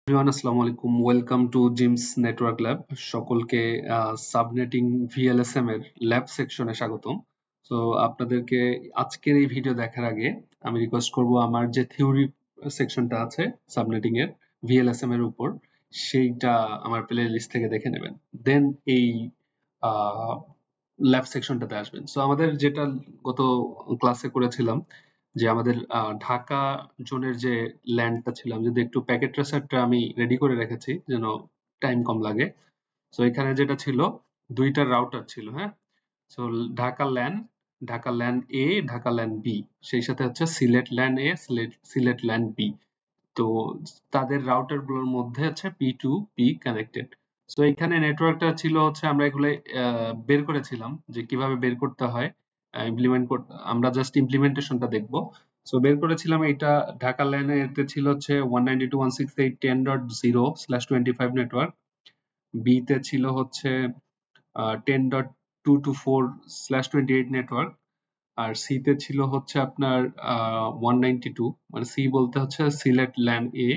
Everyone আসসালামু আলাইকুম welcome to gems network lab সকলকে সাবনেটিং ভিএলএসএম এর ল্যাব সেকশনে স্বাগতম। তো আপনাদেরকে আজকের এই ভিডিও দেখার আগে আমি রিকোয়েস্ট করব আমার যে থিওরি সেকশনটা আছে সাবনেটিং এর ভিএলএসএম এর উপর সেইটা আমার প্লে লিস্ট থেকে দেখে নেবেন, দেন এই ল্যাব সেকশনটাতে আসবেন। সো আমাদের যেটা গত ক্লাসে করেছিলাম যে আমাদের ঢাকা জোনের যে ল্যান্ডটা ছিল, আমি যদি একটু প্যাকেট ট্রেসারটা আমি রেডি করে রেখেছি যেন টাইম কম লাগে। সো এখানে যেটা ছিল দুইটা রাউটার ছিল, হ্যাঁ। So Dhaka LAN A, Dhaka LAN B, সেই সাথে হচ্ছে Sylhet LAN A, Sylhet LAN B. তো তাদের রাউটার গুলোর মধ্যে হচ্ছে P to P connected. So এখানে নেটওয়ার্কটা ছিল হচ্ছে আমরা এগুলো বের করেছিলাম যে কিভাবে বের করতে হয়, ইমপ্লিমেন্ট করতে। আমরা জাস্ট ইমপ্লিমেন্টেশনটা দেখবো। সো বের করেছিলাম এটা ঢাকা ল্যানে, এতে ছিল হচ্ছে 192.168.10/25 নেটওয়ার্ক। বি তে ছিল হচ্ছে 10.224/28 নেটওয়ার্ক। আর সি তে ছিল হচ্ছে আপনার 192, মানে সি বলতে হচ্ছে সিলেট ল্যান এ,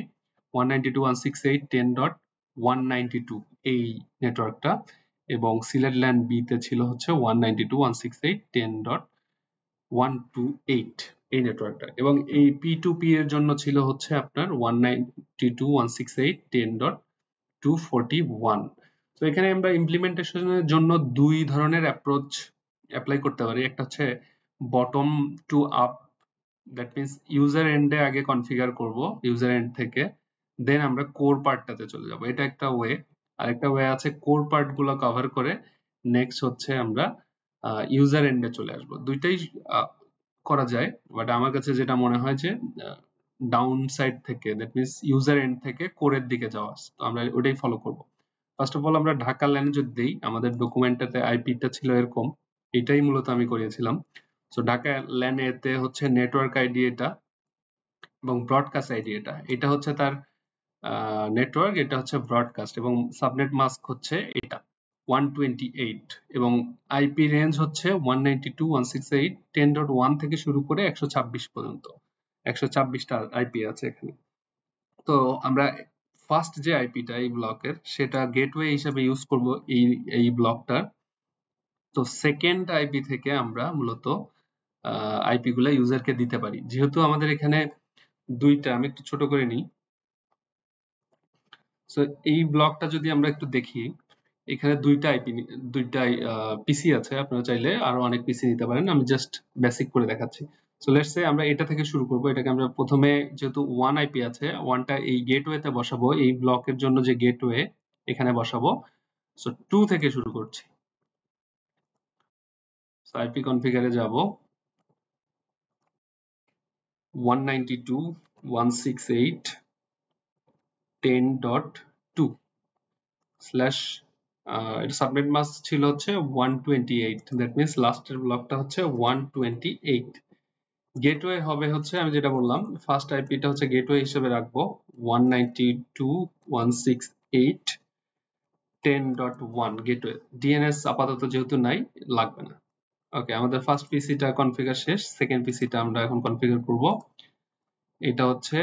192.168.10.192 এই নেটওয়ার্কটা। এবং সিলেট ল্যান বি তে ছিল হচ্ছে 192.168.10.128 এই নেটওয়ার্কটা। এবং এই পি টু পি এর জন্য ছিল হচ্ছে আপনার 192.168.10.241। তো এখানে আমরা ইমপ্লিমেন্টেশনের জন্য দুই ধরনের অ্যাপ্রোচ অ্যাপ্লাই করতে পারি। একটা হচ্ছে bottom to up, that means user এন্ডে আগে কনফিগার করব ইউজার এন্ড থেকে, দেন আমরা কোর পার্টটাতে চলে যাব। এটা একটা ওয়ে। আরেকটা ওয়ে আছে কোর পার্ট গুলো কভার করে নেক্সট হচ্ছে আমরা ইউজার এন্ডে চলে আসব। দুইটাই করা যায়, বাট আমার কাছে যেটা মনে হয় যে ডাউন সাইড থেকে, দ্যাট মিনস ইউজার এন্ড থেকে কোরের দিকে যাওয়া, তো আমরা ওটাই ফলো করব। ফার্স্ট অফ অল আমরা ঢাকা ল্যানে যদি দিই, আমাদের ডকুমেন্টটাতে আইপিটা ছিল এরকম, এটাই মূলত আমি করিয়েছিলাম। সো ঢাকা ল্যান এতে হচ্ছে নেটওয়ার্ক আইডি এটা, এবং ব্রডকাস্ট আইডি এটা। এটা হচ্ছে তার নেটওয়ার্ক, এটা হচ্ছে ব্রডকাস্ট, এবং সাবনেট মাস্ক হচ্ছে এটা 128, এবং আইপি রেঞ্জ হচ্ছে 192.168.10.1 থেকে শুরু করে 126 পর্যন্ত। 126টা আইপি আছে এখানে। তো আমরা ফার্স্ট যে আইপিটা এই ব্লকের, সেটা গেটওয়ে হিসেবে ইউজ করব এই এই ব্লকটার। তো সেকেন্ড আইপি থেকে আমরা মূলত আইপি গুলা ইউজারকে দিতে পারি। যেহেতু আমাদের এখানে দুইটা, আমি একটু ছোট করে নিই। সো এই ব্লকটা যদি আমরা একটু দেখি, এখানে দুইটা আইপি, দুইটা পিসি আছে। আপনারা চাইলে আরো অনেক পিসি নিতে পারেন, আমি জাস্ট বেসিক করে দেখাচ্ছি। সো লেটস সে আমরা এটা থেকে শুরু করব। এটাকে আমরা প্রথমে, যেহেতু ওয়ান আইপি আছে, ওয়ানটা এই গেটওয়েতে বসাবো, এই ব্লকের জন্য যে গেটওয়ে এখানে বসাবো। সো টু থেকে শুরু করছি। সো আইপি কনফিগারে যাব, 192.168.10.2 স্ল্যাশ, এটা সাবনেট মাস্ক ছিল হচ্ছে 128, দ্যাট মিনস লাস্টের ব্লকটা হচ্ছে 128। গেটওয়ে হবে হচ্ছে, আমি যেটা বললাম, ফার্স্ট আইপিটা হচ্ছে গেটওয়ে হিসেবে রাখবো 192.168.10.1 গেটওয়ে। ডিএনএস আপাতত যেহেতু নাই, লাগবে না। ওকে, আমাদের ফার্স্ট পিসিটা কনফিগার শেষ। সেকেন্ড পিসিটা আমরা এখন কনফিগার করব। এটা হচ্ছে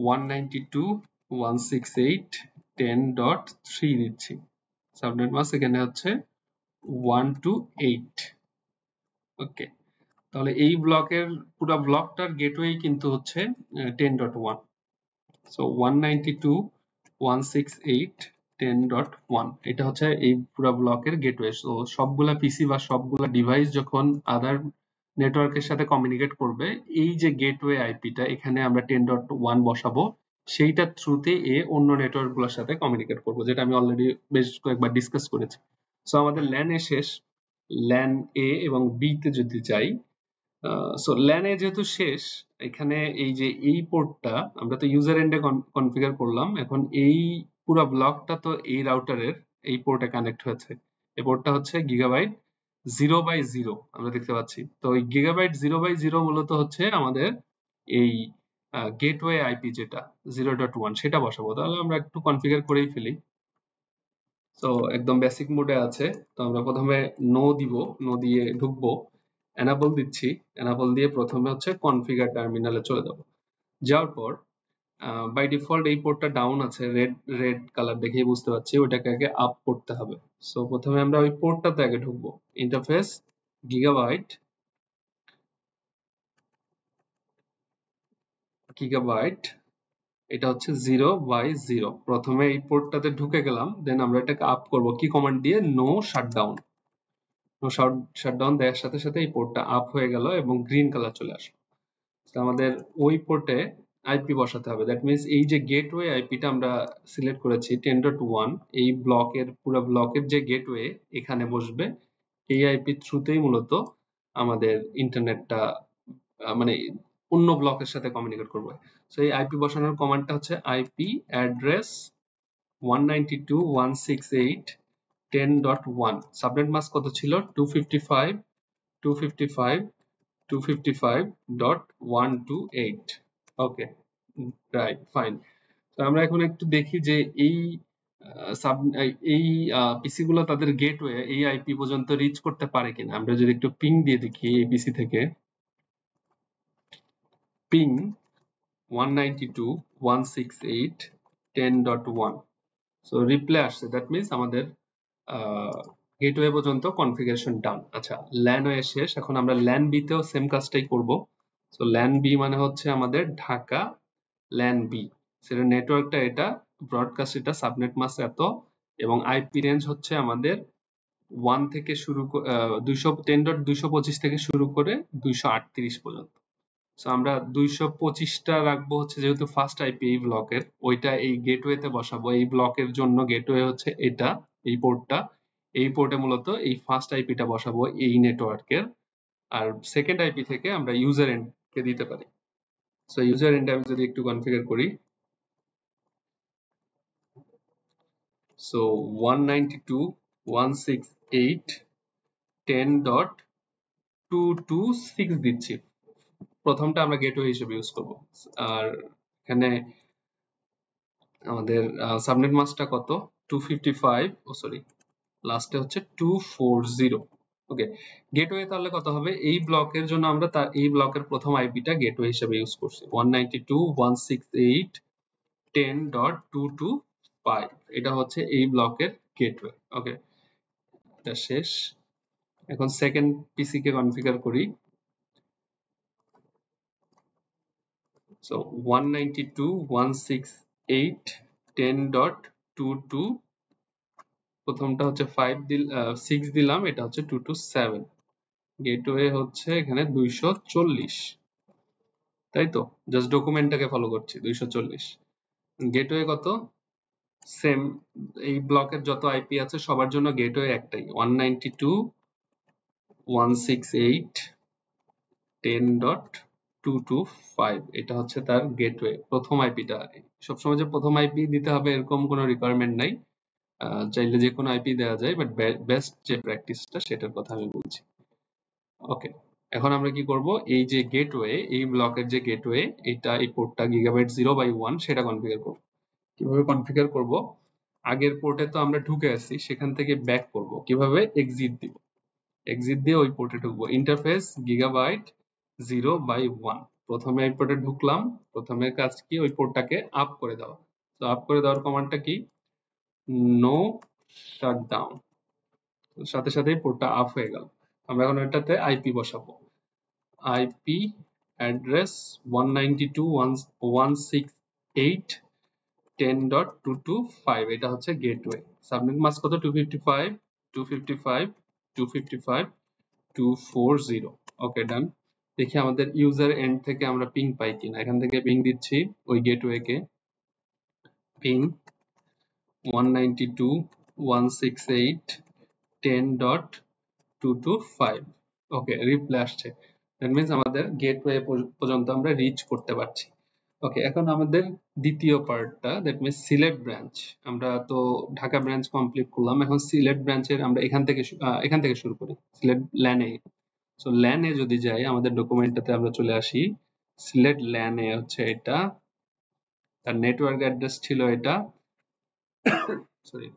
192.168.10.3 দিচ্ছি। সাবনেট মাস্ক এখানে হচ্ছে 128। ওকে, তাহলে এই ব্লকের পুরো ব্লকটার গেটওয়ে কিন্তু হচ্ছে 10.1। সো 192.168.10.1 এটা হচ্ছে এই পুরো ব্লকের গেটওয়ে। সো সবগুলা পিসি বা সবগুলা ডিভাইস যখন আদার নেটওয়ার্কের সাথে কমিউনিকেট করবে, এই যে গেটওয়ে আইপিটা এখানে আমরা 10.1 বসাবো, সেইটার থ্রুতে অন্য নেটওয়ার্ক গুলোর সাথে কমিউনিকেট করবো, যেটা আমি অলরেডি বেশ কয়েকবার ডিসকাস করেছি। সো আমাদের ল্যান এ শেষ। ল্যান এ এবং বি তে যদি যাই, সো ল্যান এ যেহেতু শেষ, এখানে এই যে এই পোর্টটা আমরা তো ইউজার এন্ডে কনফিগার করলাম, এখন এই পুরো ব্লকটা তো এই রাউটারের এই পোর্টে কানেক্ট হয়েছে। এই পোর্টটা হচ্ছে গিগাবাইট 0/0, আমরা দেখতে পাচ্ছি। তো এই গিগাবাইট 0/0 মূলত হচ্ছে আমাদের এই গেটওয়ে আইপি যেটা 0.1, সেটা বসাবো। তাহলে আমরা একটু কনফিগার করেই ফেলি। তো একদম বেসিক মোডে আছে। তো আমরা প্রথমে নো দিব, নো দিয়ে ঢুকবো, এনাবল দিচ্ছি, এনাবল দিয়ে প্রথমে হচ্ছে কনফিগার টার্মিনালে চলে যাব। যাওয়ার পর বাই ডিফল্ট এই পোর্টটা ডাউন আছে, রেড রেড কালার দেখেই বুঝতে পারছি, ওটাকে আগে আপ করতে হবে। সো প্রথমে আমরা ওই পোর্টটাতে আগে ঢুকবো। ইন্টারফেস গিগাবাইট, গিগাবাইট এটা হচ্ছে 0/0। প্রথমে এই পোর্টটাতে ঢুকে গেলাম, দেন আমরা এটাকে আপ করব কি কমান্ড দিয়ে, নো শাটডাউন। নো শাটডাউন দেওয়ার সাথে সাথে এই পোর্টটা আপ হয়ে গেল এবং গ্রিন কালার চলে আসলো। আমাদের ওই পোর্টে আইপি বসাতে হবে। দ্যাট মিনস এই যে গেটওয়ে আইপিটা আমরা সিলেক্ট করেছি 10.1, এই ব্লকের পুরো ব্লকের যে গেটওয়ে এখানে বসবে, এই আইপি থ্রুতেই মূলত আমাদের ইন্টারনেটটা মানে অন্য ব্লকের সাথে কমিউনিকেট করবে। সো এই আইপি বসানোর কমান্ডটা হচ্ছে আইপি অ্যাড্রেস 192.168.10.1। সাবনেট মাস্ক কত ছিল, 255.255.128। ওকে, রাইট, ফাইন। তো আমরা এখন একটু দেখি যে এই এই পিসি গুলো তাদের গেটওয়ে এই আইপি পর্যন্ত রিচ করতে পারে কিনা। আমরা যদি একটু পিং দিয়ে দেখি এই পিসি থেকে, পিং 192.168.10.1। সো রিপ্লে আসছে, দ্যাট মিনস আমাদের গেটওয়ে পর্যন্ত কনফিগারেশন ডান। আচ্ছা, ল্যান ওয়ে শেষ, এখন আমরা ল্যান বি তেও সেম কাজটাই করব। সো ল্যান বি মানে হচ্ছে আমাদের ঢাকা ল্যান বি, সেটা নেটওয়ার্কটা এটা, ব্রডকাস্ট এটা, সাবনেট মাস্ক এত, এবং আইপি রেঞ্জ হচ্ছে আমাদের 1 থেকে শুরু 210.225 থেকে শুরু করে 238 পর্যন্ত। সো আমরা 225টা রাখবো হচ্ছে যেহেতু ফার্স্ট আইপি এই ব্লকের, ওইটা এই গেটওয়েতে বসাবো। এই ব্লকের জন্য গেটওয়ে হচ্ছে এটা, এই পোর্টটা, এই পোর্টে মূলত এই ফার্স্ট আইপিটা বসাবো এই নেটওয়ার্কের। আর সেকেন্ড আইপি থেকে আমরা ইউজার এন্ড কে দিতে পারি। সো ইউজার এন্ড আমি যদি একটু কনফিগার করি, সো 192.168.10.226 দিচ্ছি। প্রথমটা আমরা গেটওয়ে হিসেবে ইউজ করব। আর এখানে আমাদের সাবনেট মাস্কটা কত, 255, ও সরি লাস্টে হচ্ছে 240। ওকে, গেটওয়ে তাহলে কত হবে, এই ব্লকের জন্য আমরা তার এই ব্লকের প্রথম আইপিটা গেটওয়ে হিসেবে ইউজ করছি 192.168.10.225। এটা হচ্ছে এই ব্লকের গেটওয়ে। ওকে, এটা শেষ। এখন সেকেন্ড পিসি কে কনফিগার করি। সো 192.168.10.22, প্রথমটা হচ্ছে 6 দিলাম, এটা হচ্ছে 227। গেটওয়ে হচ্ছে এখানে 240, তাই তো? জাস্ট ডকুমেন্টটাকে ফলো করছি, 240। গেটওয়ে কত, সেম এই ব্লকের যত আইপি আছে সবার জন্য গেটওয়ে একটাই, 192.168.10.225। এটা হচ্ছে তার গেটওয়ে প্রথম আইপিটা। সবসময় যে প্রথম আইপি দিতে হবে এরকম কোনো রিকোয়ারমেন্ট নাই, চাইলে যে কোনো আইপি দেওয়া যায়, বাট বেস্ট যে প্র্যাকটিসটা সেটার কথা আমি বলছি। ওকে, এখন আমরা কি করব, এই যে গেটওয়ে, এই ব্লকের যে গেটওয়ে, এটা এই পোর্টটা গিগাবাইট 0/1 সেটা কনফিগার করব। কিভাবে কনফিগার করব, আগের পোর্টে তো আমরা ঢুকে আসছি, সেখান থেকে ব্যাক করব। কিভাবে, এক্সিট দিব, এক্সিট দিয়ে ওই পোর্টে ঢুকবো। ইন্টারফেস গিগাবাইট 0/1, প্রথমে এই পোর্টে ঢুকলাম। প্রথমের কাজ কি, ওই পোর্টটাকে আপ করে দেওয়া। তো আপ করে দেওয়ার কমান্ডটা কি, নো শাটডাউন, সাথে সাথেই পোর্টটা আপ হয়ে গেল। আমরা এখন এটাতে আইপি বসাবো। আইপি অ্যাড্রেস 192.168.10.225, এটা হচ্ছে গেটওয়ে। সাবনেট মাস্ক কত, 255, 255, 255, 240। ওকে, ডান। দেখি আমাদের ইউজার এন্ড থেকে আমরা পিং পাই কিনা। এখান থেকে পিং দিচ্ছি ওই গেটওয়ে কে, পিং 192.168.10.225। ওকে, রিপ্লাই আসছে, দ্যাট মিন্স আমাদের গেটওয়ে পর্যন্ত আমরা রিচ করতে পারছি। ওকে, এখন আমাদের দ্বিতীয় পার্টটা, দ্যাট মিন্স সিলেট ব্রাঞ্চ। আমরা তো ঢাকা ব্রাঞ্চ কমপ্লিট করলাম, এখন সিলেট ব্রাঞ্চের আমরা এখান থেকে শুরু করি, সিলেট ল্যানে। সো ল্যানে যদি যাই, আমাদের ডকুমেন্টটাতে আমরা চলে আসি, সিলেট ল্যানে হচ্ছে এটা, তার নেটওয়ার্ক অ্যাড্রেস ছিল এটা, সরি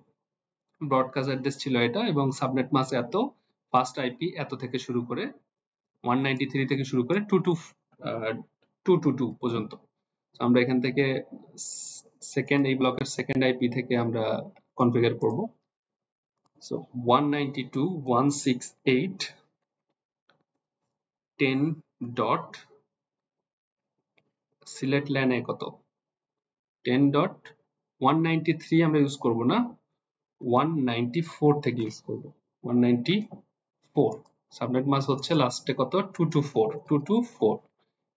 ব্রডকাস্ট অ্যাড্রেস ছিল এটা, এবং সাবনেট মাস্ক এত, ফার্স্ট আইপি এত থেকে শুরু করে 193 থেকে শুরু করে 222 পর্যন্ত। আমরা এখান থেকে সেকেন্ড এই ব্লকের সেকেন্ড আইপি থেকে আমরা কনফিগার করব। সো 192.168.10 ডট সিলেক্ট ল্যানে কত 10.193 আমরা ইউজ করব না, 194 থেকে ইউজ করব। 194 সাবনেট মাস্ক হচ্ছে লাস্টে কত 224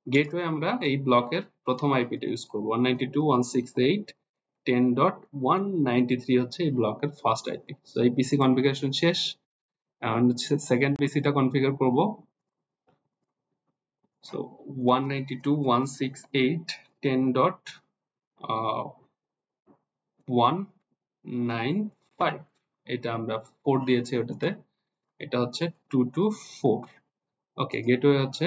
গেটওয়ে আমরা এই ব্লকের প্রথম আইপিটা ইউজ করব 192.168.10.193 হচ্ছে এই ব্লকের ফার্স্ট আইপি। সো এই পিসি কনফিগারেশন শেষ। এখন হচ্ছে সেকেন্ড পিসিটা কনফিগার করব। সো 192.168.10.195 এটা আমরা 4 দিয়েছি ওটাতে, এটা হচ্ছে 224। ওকে, গেটওয়ে হচ্ছে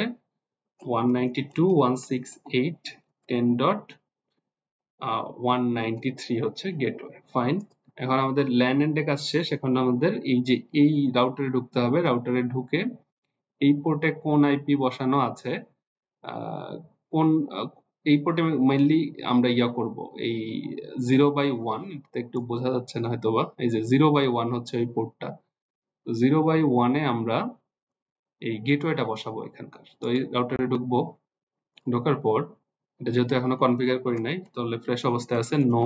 192.168.10.193 হচ্ছে গেটওয়ে। ফাইন। এখন আমাদের ল্যান এন্ডে কাজ শেষ। এখন আমাদের এই যে এই রাউটারে ঢুকতে হবে। রাউটারে ঢুকে এই পোর্টে কোন আইপি বসানো আছে, কোন এই পোর্টে মেইনলি আমরা করব এই 0/1, এটা একটু বোঝা যাচ্ছে না হয়তোবা, এই যে 0/1 হচ্ছে এই পোর্টটা। 0/1 এ আমরা এই গেটওয়েটা বসাবো এখানকার। তো এই রাউটারে ঢুকবো। ঢোকার পর এটা যেহেতু এখনো কনফিগার করি নাই, তাহলে ফ্রেশ অবস্থায় আছে নো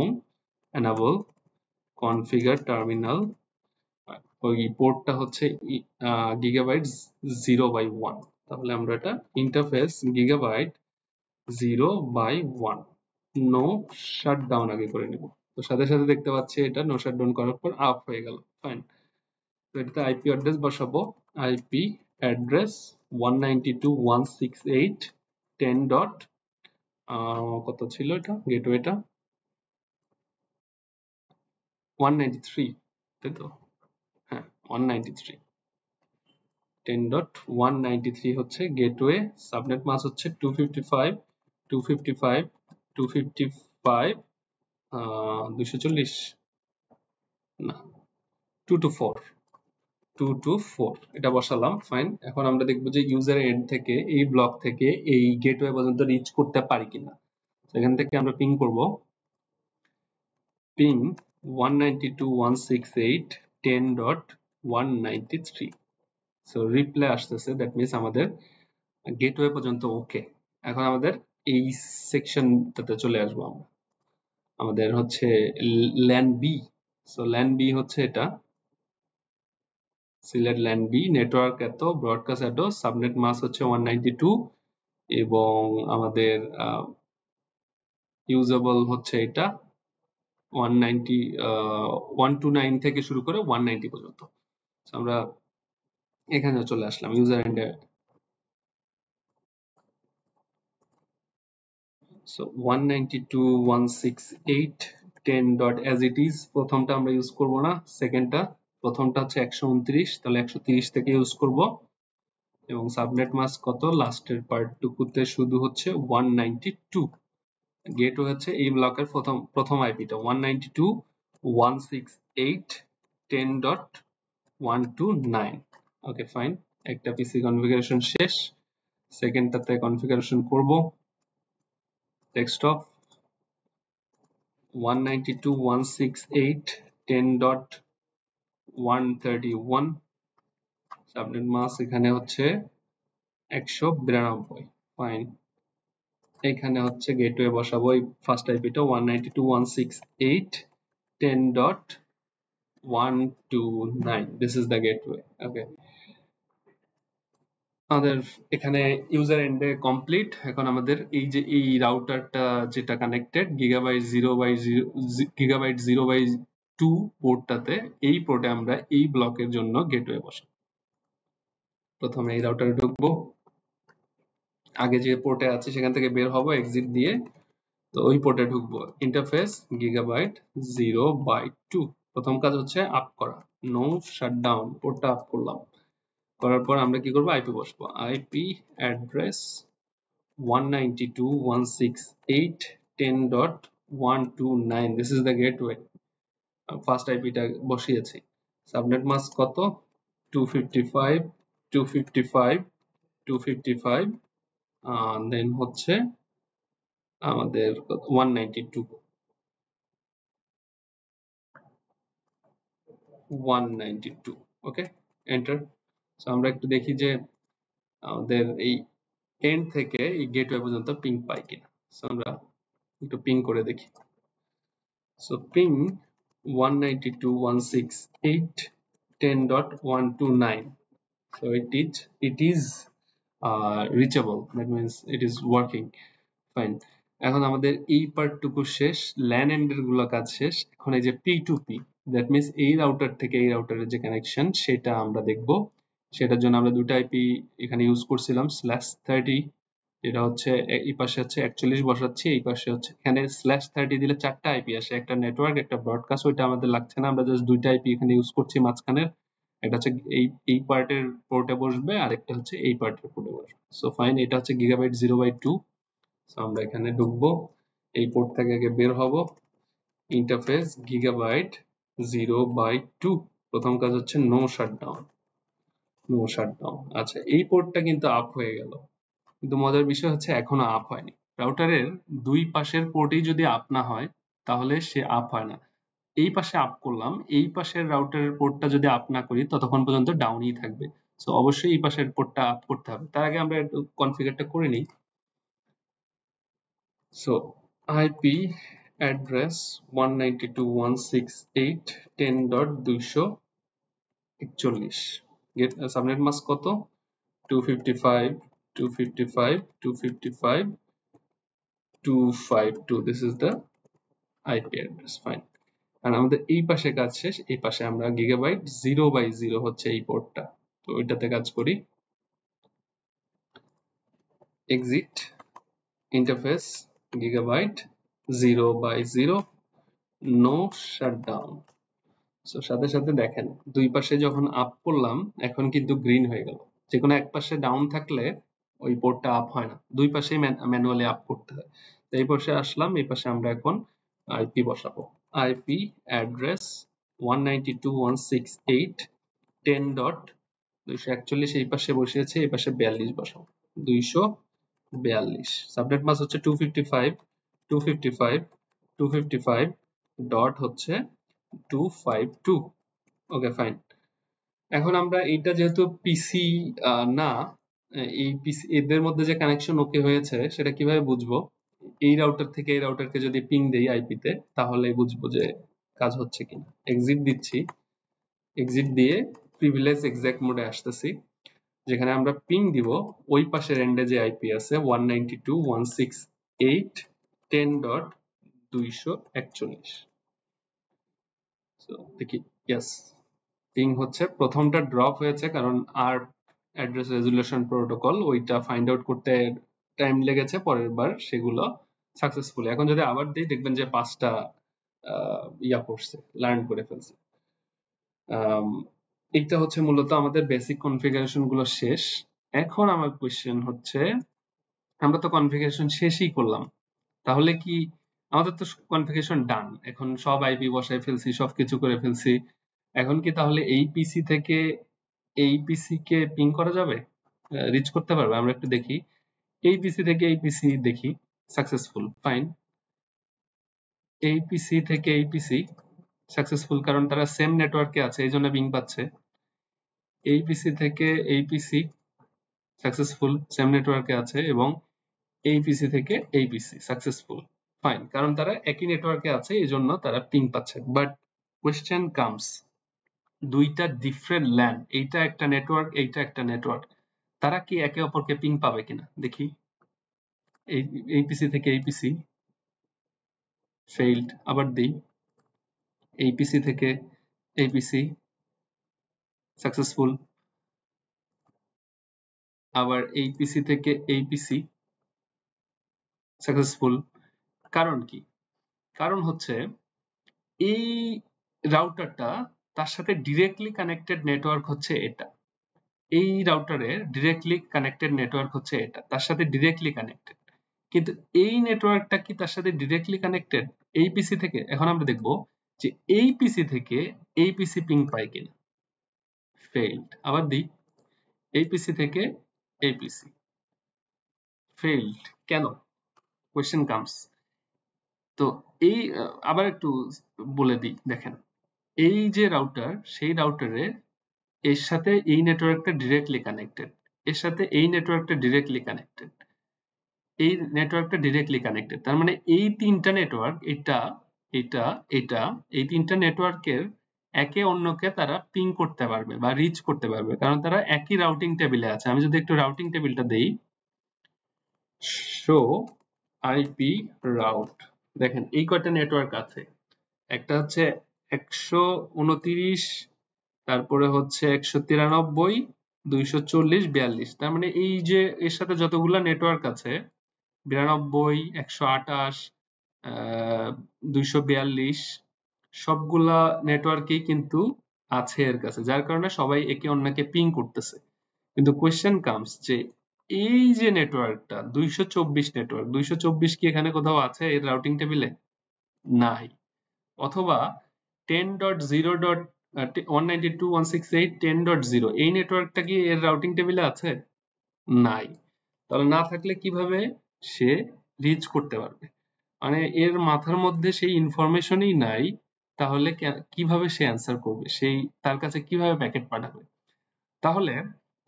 এনাবল কনফিগার টার্মিনাল। ওই পোর্টটা হচ্ছে গিগাবাইট 0/1। তাহলে আমরা এটা ইন্টারফেস গিগাবাইট 0/1 নো শাটডাউন আগে করে নেব। তো সাথে সাথে দেখতে পাচ্ছি এটা নো শাটডাউন করার পর আপ হয়ে গেল। ফাইন। তো এটাতে আইপি অ্যাড্রেস বসাবো। IP address 192.168.10. কত ছিল এটা গেটওয়েটা 193, তাই তো? হ্যাঁ 193, 10.193 হচ্ছে গেটওয়ে। সাবনেট মাস্ক হচ্ছে 255 255 255 240 না 224 এটা বসালাম। ফাইন। এখন আমরা দেখবো যে ইউজার এন্ড থেকে এই ব্লক থেকে এই গেটওয়ে পর্যন্ত রিচ করতে পারি কিনা। এখান থেকে আমরা পিং করব, পিং 192.168.10.193। সো রিপ্লাই আসতেছে, দ্যাট মিনস আমাদের গেটওয়ে পর্যন্ত ওকে। এখন আমাদের এই সেকশনটাতে চলে আসবো আমরা। আমাদের হচ্ছে LAN B. So LAN B হচ্ছে এটা, সিলেক্ট ল্যান বি, নেটওয়ার্ক এত, ব্রডকাস্ট এত, সাবনেট মাস্ক হচ্ছে 192 এবং আমাদের ইউজেবল হচ্ছে এটা 129 থেকে শুরু করে 190 পর্যন্ত। আমরা এখানে চলে আসলাম ইউজার এন্ডে। সো 192.168.10. as it is প্রথমটা আমরা ইউজ করব না, প্রথমটা হচ্ছে 129, তাহলে 130 থেকে ইউজ করব। এবং সাবনেট মাস্ক কত লাস্টের পার্টটুকুতে শুধু হচ্ছে 192। গেটওয়ে হচ্ছে এই ব্লকের প্রথম আইপিটা 192.168.10.129। Okay fine. একটা পিসি কনফিগারেশন শেষ। সেকেন্ডটাতে কনফিগারেশন করব। ডেস্কটপ 192.168.10.131। সাবনেট মাস্ক এখানে হচ্ছে 192। ফাইন। এখানে হচ্ছে গেটওয়ে বসাবো এই ফার্স্ট আইপিটা 192.168.10.129। This is the gateway. Okay, আমাদের এখানে ইউজার এন্ডে কমপ্লিট। এখন আমাদের এই যে এই রাউটারটা যেটা কানেক্টেড গিগাবাইট 0/2 পোর্টটাতে, এই পোর্টে আমরা এই ব্লকের জন্য গেটওয়ে বসাবো। প্রথমে এই রাউটারে ঢুকবো, আগে যে পোর্টে আছে সেখান থেকে বের হবো এক্সিট দিয়ে। তো ওই পোর্টে ঢুকবো, ইন্টারফেস গিগাবাইট 0/2। প্রথম কাজ হচ্ছে আপ করা, নো শাটডাউন, পোর্টটা আপ করলাম। করার পর আমরা কি করবো, আইপি বসবো। IP address 192.168.10.129। This is the gateway. First আইপিটা বসিয়েছি। সাবনেট মাস্ক কত 255 255 255 দেন হচ্ছে আমাদের 192 ওকে, এন্টার। সো আমরা একটু দেখি যে আমাদের এই এন্ড থেকে এই গেটওয়ে পর্যন্ত পিং পাই কিনা। সো আমরা একটু পিং করে দেখি। So ping 192.168.10.129. So it is reachable. That means it is working fine. এখন আমাদের এই পার্টটুকু শেষ, ল্যান এন্ডের গুলো কাজ শেষ। এখন এই যে P2P, দ্যাট মিন্স এই রাউটার থেকে এই রাউটারের যে কানেকশন সেটা আমরা দেখব। সেটার জন্য আমরা দুটো আইপি এখানে ইউজ করছিলাম, /30, এটা হচ্ছে এই পাশে হচ্ছে 41 বসাচ্ছি, এই পাশে হচ্ছে, এখানে /30 দিলে 4টা আইপি আসে, একটা নেটওয়ার্ক একটা ব্রডকাস্ট, ওইটা আমাদের লাগছে না, আমরা জাস্ট দুইটা আইপি এখানে ইউজ করছি মাঝখানের। এটা হচ্ছে এই পার্টের পোর্টে বসবে, আর একটা হচ্ছে এই পার্টের পোর্টে বসবে। সো ফাইন, এটা হচ্ছে গিগাবাইট 0/2। সো আমরা এখানে ঢুকবো, এই পোর্ট থেকে আগে বের হব, ইন্টারফেস গিগাবাইট 0/2। প্রথম কাজ হচ্ছে নো শাটডাউন। আচ্ছা, এই পোর্টটা কিন্তু আপ হয়ে গেল, কিন্তু মজার বিষয় হচ্ছে এখনো আপ হয়নি। রাউটারের দুই পাশের পোর্টই যদি আপ না হয় তাহলে সে আপ হয় না। এই পাশে আপ করলাম, এই পাশের রাউটারের পোর্টটা যদি আপ না করি ততক্ষণ পর্যন্ত ডাউনই থাকবে। সো অবশ্যই এই পাশের পোর্টটা আপ করতে হবে। তার আগে আমরা একটু কনফিগারটা করে নিই। So IP address 192.168.10.241, gate subnet mask কত, 255 255 255 252, this is the IP address, fine। আর আমাদের এই পাশে কাজ শেষ, এই পাশে আমরা গিগাবাইট 0/0 হচ্ছে এই পোর্টটা, তো ওইটাতে কাজ করি। Exit, interface gigabyte 0/0, no shutdown. So সাথে সাথে দেখেন দুই পাশে যখন আপ করলাম এখন কিন্তু গ্রিন হয়ে গেল। যে কোনো এক পাশে ডাউন থাকলে ওই পোর্টটা আপ হয় না, দুই পাশেই ম্যানুয়ালি আপ করতে হয়। তো এই পাশে আসলাম, এই পাশে আমরা এখন আইপি বসাবো। আইপি অ্যাড্রেস 192.168.10.241, এই পাশে বসিয়েছে, এই পাশে 42 বসাবো, 242। সাবনেট মাস্ক হচ্ছে 255 255 255 ডট হচ্ছে 252, ওকে ফাইন। এখন আমরা এইটা যেহেতু পিসি না, এই পিসি এদের মধ্যে যে কানেকশন ওকে হয়েছে সেটা কিভাবে বুঝবো? এই রাউটার থেকে এই রাউটারকে যদি পিং দেই আইপি তে তাহলে বুঝবো যে কাজ হচ্ছে কিনা। এক্সিট দিচ্ছি, এক্সিট দিয়ে প্রিভিলেজ এক্সাক্ট মোডে আসতেছি, যেখানে আমরা পিং দিব ওই পাশের এন্ডে যে আইপি আছে 192.168.10.241। সো দেখি, ইয়েস, পিং হচ্ছে। প্রথমটা ড্রপ হয়েছে কারণ আর অ্যাড্রেস রেজুলেশন প্রোটোকল ওইটা ফাইন্ড আউট করতে টাইম লেগেছে, পরের বার সেগুলো সাকসেসফুলি। এখন যদি আবার দিই দেখবেন যে 5টা ইয়া করছে, লার্ন করে ফেলছে। এইটা হচ্ছে মূলত আমাদের বেসিক কনফিগারেশন গুলো শেষ। এখন আমার কোয়েশ্চেন হচ্ছে, আমরা তো কনফিগারেশন শেষই করলাম, তাহলে কি আমাদের তো কনফিগারেশন ডান, এখন সব আইপি বসাই ফেলছি, সবকিছু করে ফেলছি, এখন কি তাহলে এই পিসি থেকে এই পিসি কে পিং করা যাবে, রিচ করতে পারবে? আমরা একটু দেখি, এই পিসি থেকে এই পিসি দেখি, সাকসেসফুল, ফাইন। এই পিসি থেকে এই পিসি সাকসেসফুল, কারণ তারা সেম নেটওয়ার্কে আছে এই জন্য পিং পাচ্ছে। এই পিসি থেকে এই পিসি সাকসেসফুল, সেম নেটওয়ার্কে আছে, এবং এই পিসি থেকে এই পিসি সাকসেসফুল, ফাইন, কারণ তারা একই নেটওয়ার্কে আছে এই জন্য তারা পিং পাচ্ছে। বাট কোয়েশ্চেন কামস, দুইটা ডিফারেন্ট ল্যান, এইটা একটা নেটওয়ার্ক, এইটা একটা নেটওয়ার্ক, তারা কি একে অপরকে পিং পাবে কিনা দেখি। এই পিসি থেকে এই পিসি ফেইল্ড, আবার দিই, এই পিসি থেকে এই পিসি সাকসেসফুল, আবার এই পিসি থেকে এই পিসি সাকসেসফুল। কারণ কি? কারণ হচ্ছে এই রাউটারটা, তার সাথে ডিরেক্টলি কানেক্টেড নেটওয়ার্ক হচ্ছে এটা, এই রাউটারের ডিরেক্টলি কানেক্টেড নেটওয়ার্ক হচ্ছে এটা, তার সাথে ডিরেক্টলি কানেক্টেড। কিন্তু এই নেটওয়ার্কটা কি তার সাথে ডিরেক্টলি কানেক্টেড এই পিসি থেকে? এখন আমরা দেখব যে এই পিসি থেকে এই পিসি পিং পায় কিনা, ফেইল্ড, আবার দিই, এই পিসি থেকে এই পিসি ফেইল্ড। কেন? কোয়েশ্চেন কামস, তো এই আবার একটু বলে দিই, দেখেন এই যে রাউটার, সেই রাউটারে এর সাথে এই নেটওয়ার্কটা ডিরেক্টলি কানেক্টেড, এর সাথে এই নেটওয়ার্কটা ডিরেক্টলি কানেক্টেড, এই নেটওয়ার্কটা ডিরেক্টলি কানেক্টেড। তার মানে এই তিনটা নেটওয়ার্ক, এটা এটা এটা এই তিনটা নেটওয়ার্কের একে অন্যকে তারা পিং করতে পারবে বা রিচ করতে পারবে, কারণ তারা একই রাউটিং টেবিলে আছে। আমি যদি একটু রাউটিং টেবিলটা দেই, শো আইপি রাউট, দেখেন এই কয়টা নেটওয়ার্ক আছে, একটা হচ্ছে 129, তারপরে হচ্ছে 193, 240, 42। তার মানে এই যে এর সাথে যতগুলা নেটওয়ার্ক আছে, 92, 128, 242, সবগুলা নেটওয়ার্কই কিন্তু আছে এর কাছে, যার কারণে সবাই একে অন্যকে পিং করতেছে। কিন্তু কোয়েশ্চেন কামস যে এই যে নেটওয়ার্কটা 224 নেটওয়ার্ক, 224 কি এখানে কোথাও আছে এর রাউটিং টেবিলে? নাই। অথবা 10.0.192.168 এই নেটওয়ার্কটা কি এর রাউটিং টেবিলে আছে? নাই। তাহলে না থাকলে কিভাবে সে রিচ করতে পারবে? মানে এর মাথার মধ্যে সেই ইনফরমেশনই নাই, তাহলে কিভাবে সে অ্যান্সার করবে, সেই তার কাছে কিভাবে প্যাকেট পাঠাবে? তাহলে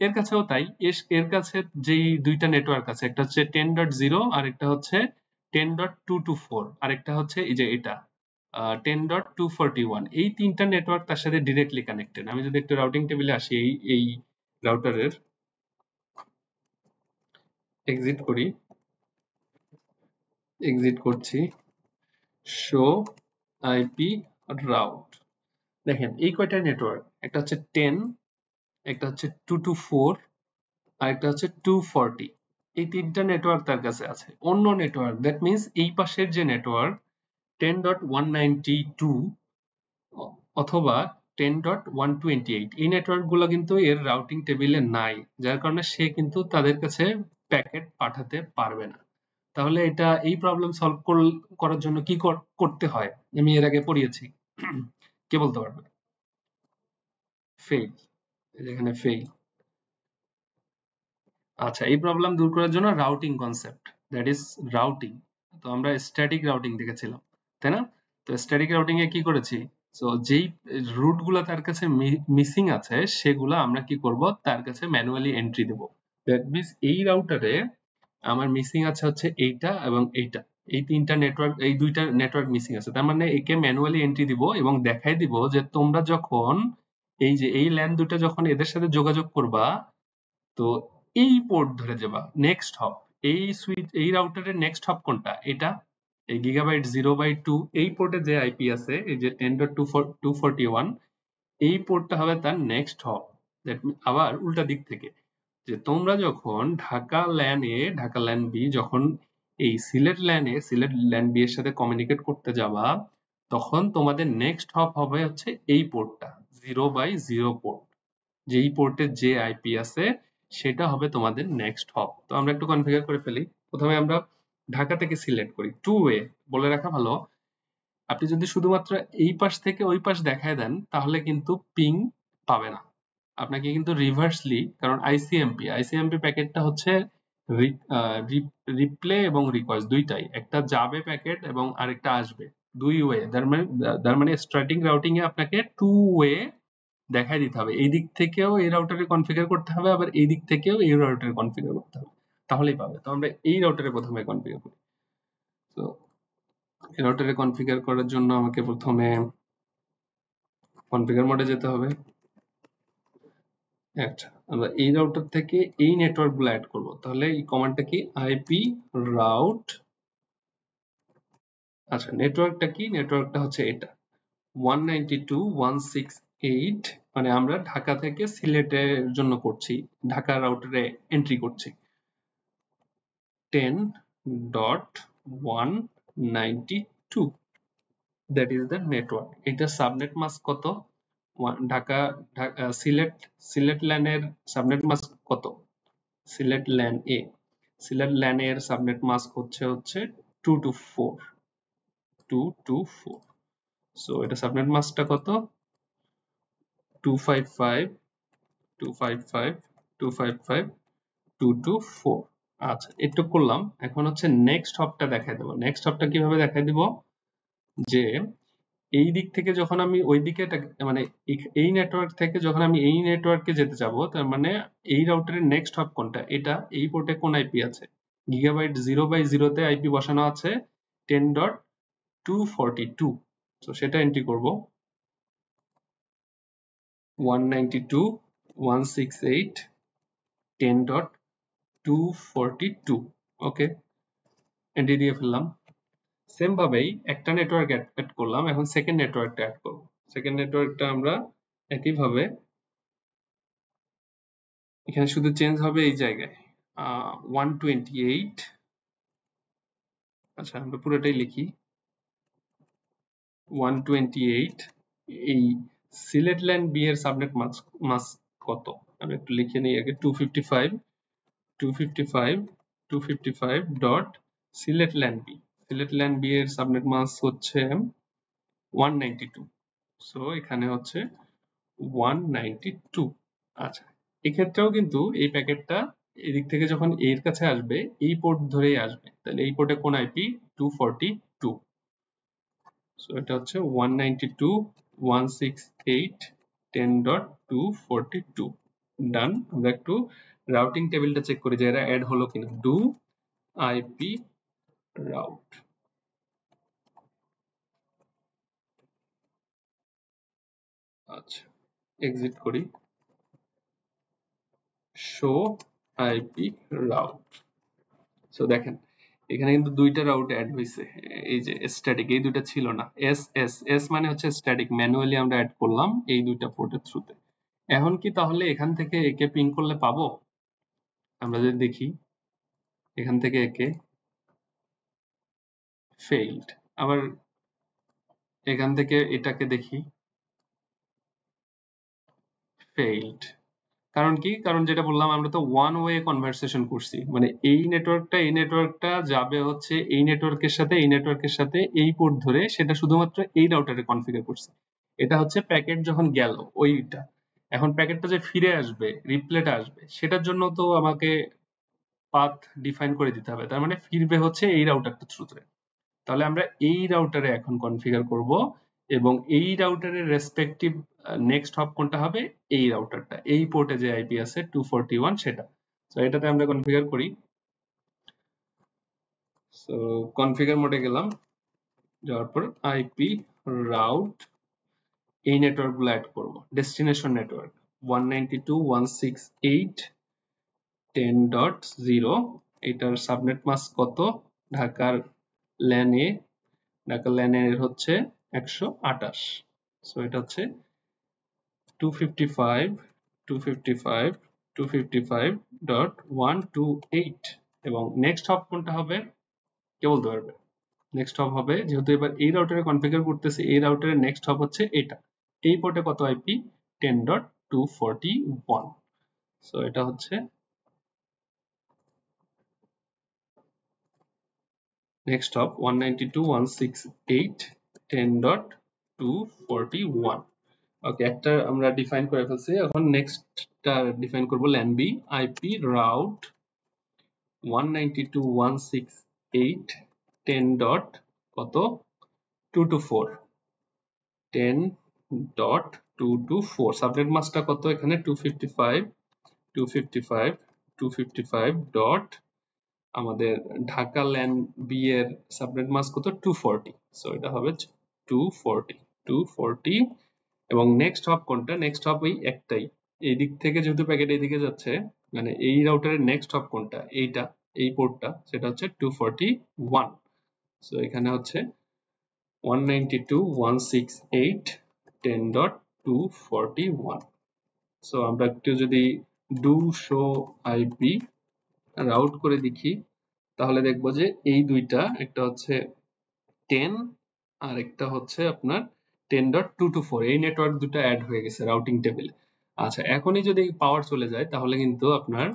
এর কাছেও তাই, এর কাছে যেই দুইটা নেটওয়ার্ক আছে, একটা হচ্ছে 10.0 আর একটা হচ্ছে 10.224, আর একটা হচ্ছে এই যে এটা 10.241, এই তিনটা নেটওয়ার্ক তার সাথে ডিরেক্টলি কানেক্টেড। আমি যদি একটু রাউটিং টেবিলে আসি, এই রাউটারের এক্সিট করি, এক্সিট করছি, শো আইপি রাউট, দেখেন এই কয়টা নেটওয়ার্ক, একটা হচ্ছে 10, একটা হচ্ছে 224, আর একটা হচ্ছে 240, এই তিনটা নেটওয়ার্ক তার কাছে আছে। অন্য নেটওয়ার্ক, দ্যাট মিনস এই পাশের যে নেটওয়ার্ক 10.192 অথবা 10.128, এই নেটওয়ার্ক গুলো কিন্তু এর রাউটিং টেবিলে নাই, যার কারণে সে কিন্তু তাদের কাছে প্যাকেট পাঠাতে পারবে না। তাহলে এটা এই প্রবলেম সলভ করার জন্য কি করতে হয় আমি এর আগে পড়িয়েছি। কে বলতে পারবে? ফেইল, এখানে ফেইল। আচ্ছা, এই প্রবলেম দূর করার জন্য routing concept, that is routing. তো আমরা স্ট্যাটিক রাউটিং দেখেছিলাম, তাই না? তো স্ট্যাটিক রাউটিং এ কি করেছি, তো যেই রুট গুলা তার কাছে মিসিং আছে, সেগুলা আমরা কি করব, তার কাছে ম্যানুয়ালি এন্ট্রি দেব। দ্যাট মিনস এই রাউটারে আমার মিসিং আছে হচ্ছে এইটা এবং এইটা, এই তিনটা নেটওয়ার্ক, এই দুইটা নেটওয়ার্ক মিসিং আছে। তার মানে একে ম্যানুয়ালি এন্ট্রি দিব এবং দেখাই দিব যে তোমরা যখন এই যে এই ল্যান দুটো যখন এদের সাথে যোগাযোগ করবা, তো এই পোর্ট ধরে যাবা, নেক্সট হপ, এই সুইচ, এই রাউটারের নেক্সট হপ কোনটা? এটা, এই গিগাবাইট 0/2 এই পোর্টে যে আইপি আছে, এই যে 10.241, এই পোর্টটা হবে তার নেক্সট হপ। আবার উল্টা দিক থেকে, যে তোমরা যখন Dhaka LAN A, Dhaka LAN B, যখন এই Sylhet LAN A, Sylhet LAN B এর সাথে কমিউনিকেট করতে যাবা, তখন তোমাদের নেক্সট হপ হবে হচ্ছে এই পোর্টটা, 0/0 পোর্ট, যেই পোর্টের যে আইপি আছে সেটা হবে তোমাদের নেক্সট হপ। তো আমরা একটু কনফিগার করে ফেলি। প্রথমে আমরা ঢাকা থেকে সিলেক্ট করি, টু ওয়ে, বলে রাখা ভালো, আপনি যদি শুধুমাত্র এই পাশ থেকে ওই পাশ দেখায় দেন তাহলে কিন্তু পিং পাবে না, আপনাকে কিন্তু রিভার্সলি, কারণ আইসিএমপি প্যাকেটটা হচ্ছে রিপ্লে এবং রিকোয়েস্ট দুইটাই, একটা যাবে প্যাকেট এবং আরেকটা আসবে, দুই ওয়ে। তার মানে স্টার্টিং রাউটিং এ আপনাকে টু ওয়ে দেখাই দিতে হবে, এই দিক থেকেও এই রাউটারে কনফিগার করতে হবে, আবার এই দিক থেকেও এই রাউটারে কনফিগার করতে হবে, তাহলেই পাবে। তো আমরা এই রাউটারে প্রথমে কনফিগার করি। তো এই রাউটারে কনফিগার করার জন্য আমাকে প্রথমে কনফিগার মোডে যেতে হবে। আচ্ছা, আমরা এই রাউটার থেকে এই নেটওয়ার্ক গুলো অ্যাড করব, তাহলে এই কমান্ডটা কি, আইপি রাউট। আচ্ছা, নেটওয়ার্কটা কি, নেটওয়ার্কটা হচ্ছে এটা 192.168, মানে আমরা ঢাকা থেকে সিলেটের জন্য করছি, ঢাকা রাউটারে এন্ট্রি করছি 10.192, দ্যাট ইজ দ্য নেটওয়ার্ক। এটা সাবনেট মাস্ক কত? ঢাকা, সিলেট ল্যানের সাবনেট মাস্ক কত? Sylhet LAN A, Sylhet LAN এর সাবনেট মাস্ক হচ্ছে 224, সো এটা সাবনেট মাস্কটা কত? 255, 255, 255, 224। আচ্ছা, একটু করলাম। এখন হচ্ছে নেক্সট হপটা দেখাই দেবো। নেক্সট হপটা কিভাবে দেখাই দিব, যে এই দিক থেকে যখন আমি ওই দিকে মানে এই নেটওয়ার্ক থেকে যখন আমি এই নেটওয়ার্কে যেতে যাব, তার মানে এই রাউটারের নেক্সট হপ কোনটা, এটা এই পোর্টে কোন আইপি আছে, গিগাবাইট 0/0 তে আইপি বসানো আছে 10.242। তো সেটা এন্ট্রি করব 192.168.10.242। ওকে, এন্ট্রি দিয়ে ফেললাম। সেম ভাবেই একটা নেটওয়ার্ক অ্যাড করলাম, এখন সেকেন্ড নেটওয়ার্কটা অ্যাড করব। সেকেন্ড নেটওয়ার্কটা আমরা একইভাবে, এখানে শুধু চেঞ্জ হবে এই জায়গায় 128, আচ্ছা আমরা পুরোটাই লিখি 128। এই সিলেট ল্যান্ড বি এর সাবনেট মাস্ক কত, আমি একটু লিখে নিই আগে, 255 dot Sylhet land B. Sylhet land B এর সাবনেট মাস্ক হচ্ছে 192। সো এখানে হচ্ছে 192। আচ্ছা, এক্ষেত্রেও কিন্তু এই প্যাকেটটা এদিক থেকে যখন এর কাছে আসবে এই পোর্ট ধরেই আসবে, তাহলে এই পোর্টে কোন আইপি, 242। সো এটা হচ্ছে 192.168.10.242। ডান। আমরা একটু রাউটিং টেবিলটা চেক করি যে এরা অ্যাড হলো কিনা। ডু আইপি রাউট, আচ্ছা এক্সিট করি, শো আইপি রাউট। সো দেখেন এখানে কিন্তু দুইটা রাউট অ্যাড হয়েছে, এই যে স্ট্যাটিক, এই দুইটা ছিল না। এস এস এস মানে হচ্ছে স্ট্যাটিক, ম্যানুয়ালি আমরা অ্যাড করলাম এই দুইটা পোর্টের থ্রুতে। এখন কি তাহলে এখান থেকে একে পিং করলে পাবো? আমরা যদি দেখি এখান থেকে একে, ফেইল্ড। আবার এখান থেকে এটাকে দেখি, ফেইল্ড। কারণ কি, কারণ যেটা বললাম আমরা তো ওয়ান ওয়ে কনভারসেশন করছি, মানে এই নেটওয়ার্কটা যাবে হচ্ছে এই নেটওয়ার্কের সাথে, এই নেটওয়ার্কের সাথে এই পোর্ট ধরে, সেটা শুধুমাত্র এই রাউটারে কনফিগার করছি। এটা হচ্ছে প্যাকেট যখন গেল ওইটা। এখন প্যাকেটটা যে ফিরে আসবে, রিপ্লেটা আসবে, সেটার জন্য তো আমাকে পাথ ডিফাইন করে দিতে হবে, তার মানে ফিরবে হচ্ছে এই রাউটারটা থ্রুতে। তাহলে আমরা এই রাউটারে এখন কনফিগার করব, এবং এই রাউটারের রেসপেক্টিভ নেক্সট হপ কোনটা হবে, এই রাউটারটা, এই পোর্টে যে আইপি আছে 241 সেটা। তো এটাতে আমরা কনফিগার করি। সো কনফিগার মোডে গেলাম, যাওয়ার পর আইপি রাউট, এই নেটওয়ার্ক গুলো অ্যাড করব। ডেস্টিনেশন নেটওয়ার্ক 192.168.10.0, এটার সাবনেট মাস্ক কত, ঢাকার ল্যান এ, ঢাকা ল্যানের হচ্ছে 128। সো এটা হচ্ছে 255.255.128। এবং নেক্সট হপ কোনটা হবে কে বলতে পারবে? নেক্সট হপ হবে, যেহেতু এবার এই রাউটারে কনফিগার করতেছে, এই রাউটারের নেক্সট হপ হচ্ছে এটা। এই পোর্টে কত আইপি, 10.241। সো এটা হচ্ছে নেক্সট হপ 192.168.10.241। ওকে, একটা আমরা ডিফাইন করে ফেলছি। এখন নেক্সটটা ডিফাইন করব, ল্যানবি আইপি রাউট 192.168.10. কত, 224, 10.224। সাবনেট মাস্কটা কত এখানে, 255 ডট, আমাদের ঢাকা ল্যান বি এর সাবনেট মাস্ক কত, 240। সো এটা হবে 240। এবং নেক্সট হপ কোনটা, নেক্সট হপ ওই একটাই, এই দিক থেকে যেহেতু প্যাকেট এইদিকে যাচ্ছে, মানে এই রাউটারের নেক্সট হপ কোনটা, এইটা, এই পোর্টটা, সেটা হচ্ছে 241। সো এখানে হচ্ছে 192.168.10.241। সো আমরা একটু যদি ডু শো আইপি রাউট করে দেখি, তাহলে দেখবো যে এই দুইটা, একটা হচ্ছে 10 আর একটা হচ্ছে আপনার 10.224, এই নেটওয়ার্ক দুটো অ্যাড হয়ে গেছে রাউটিং টেবিলে। আচ্ছা, এখনই যদি পাওয়ার চলে যায় তাহলে কিন্তু আপনার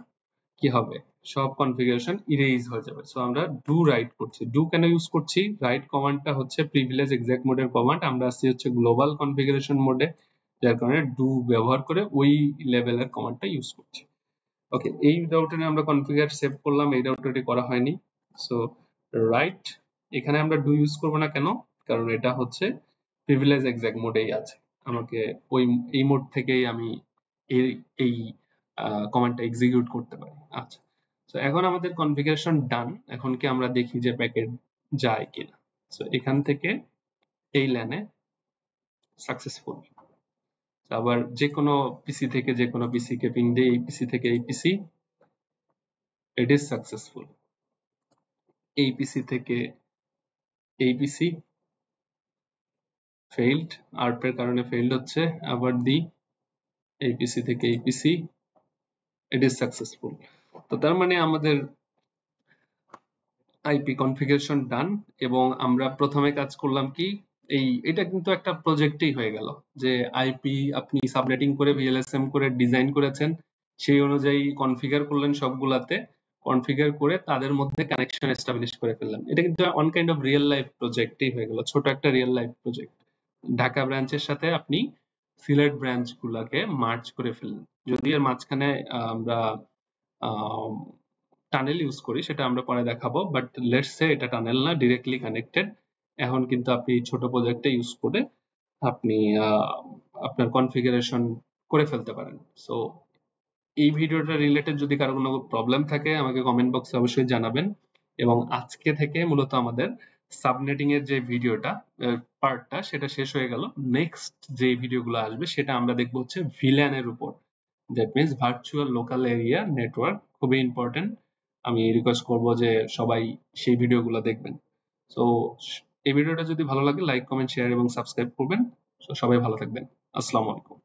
কি হবে, সব কনফিগারেশন ইরেজ হয়ে যাবে। সো আমরা ডু রাইট করছি। ডু কেন ইউজ করছি, রাইট কমান্ডটা হচ্ছে প্রিভিলেজ এক্সাক্ট মোডের কমান্ড, আমরা আসছি হচ্ছে গ্লোবাল কনফিগারেশন মোডে, যার কারণে ডু ব্যবহার করে ওই লেভেলের কমান্ডটা ইউজ করছি। ওকে, এই রাউটারে আমরা কনফিগার সেভ করলাম, এই রাউটারটি করা হয়নি। সো রাইট, এখানে আমরা ডু ইউজ করব না কেন, কারণ এটা হচ্ছে প্রিভিলেজ এক্সাক্ট মোডেই আছে, আমাকে ওই এই মোড থেকেই আমি এই এই কমান্ডটা এক্সিকিউট করতে পারি। আচ্ছা, তো এখন আমাদের কনফিগারেশন ডান। এখন কি আমরা দেখি যে প্যাকেট যায় কিনা। সো এখান থেকে এই ল্যানে সাকসেসফুল। আবার যে কোনো পিসি থেকে যে কোনো পিসি কে পিং দিয়ে এই পিসি থেকে এই পিসি, ইট ইজ সাকসেসফুল। এই পিসি থেকে এই পিসি ফেইল্ড, আরপ এর কারণে ফেইল্ড হচ্ছে। আবার দি এই পিসি থেকে এই পিসি, ইট ইজ সাকসেসফুল। তো তার মানে আমাদের আইপি কনফিগারেশন ডান। এবং আমরা প্রথমে কাজ করলাম কি, এটা কিন্তু একটা প্রজেক্টেই হয়ে গেল যে আইপি আপনি সাবনেটিং করে ভিএলএসএম করে ডিজাইন করেছেন, সেই অনুযায়ী কনফিগার করলেন সবগুলাতে, কনফিগার করে তাদের মধ্যে কানেকশন এস্টাবলিশ করে ফেললেন। এটা কিন্তু on kind of real life প্রজেক্টই হয়ে গেল, ছোট একটা রিয়েল লাইফ প্রজেক্ট। ঢাকা ব্রাঞ্চের সাথে আপনি সিলেট ব্রাঞ্চ গুলাকে মার্জ করে ফেললেন। যদি এর মাঝখানে আমরা টানেল ইউজ করি সেটা আমরা পরে দেখাবো, বাট লেটস সে এটা টানেল না, ডিরেক্টলি কানেক্টেড। এখন কিন্তু আপনি ছোট প্রজেক্টে ইউজ করে আপনি আপনার কনফিগারেশন করে ফেলতে পারেন। সো এই ভিডিওটা রিলেটেড যদি কারো কোনো প্রবলেম থাকে আমাকে কমেন্ট বক্সে অবশ্যই জানাবেন। এবং আজকে থেকে মূলত আমাদের সাবনেটিং এর যে ভিডিওটা পার্টটা সেটা শেষ হয়ে গেল। নেক্সট যে ভিডিওগুলো আসবে সেটা আমরা দেখবো হচ্ছে ভিল্যান এর উপর, that means virtual local area network, খুবই ইম্পর্টেন্ট। আমি রিকোয়েস্ট করব যে সবাই সেই ভিডিওগুলো দেখবেন। সো এই ভিডিওটা যদি ভালো লাগে লাইক কমেন্ট শেয়ার এবং সাবস্ক্রাইব করবেন। সবাই ভালো থাকবেন। আসসালামু আলাইকুম।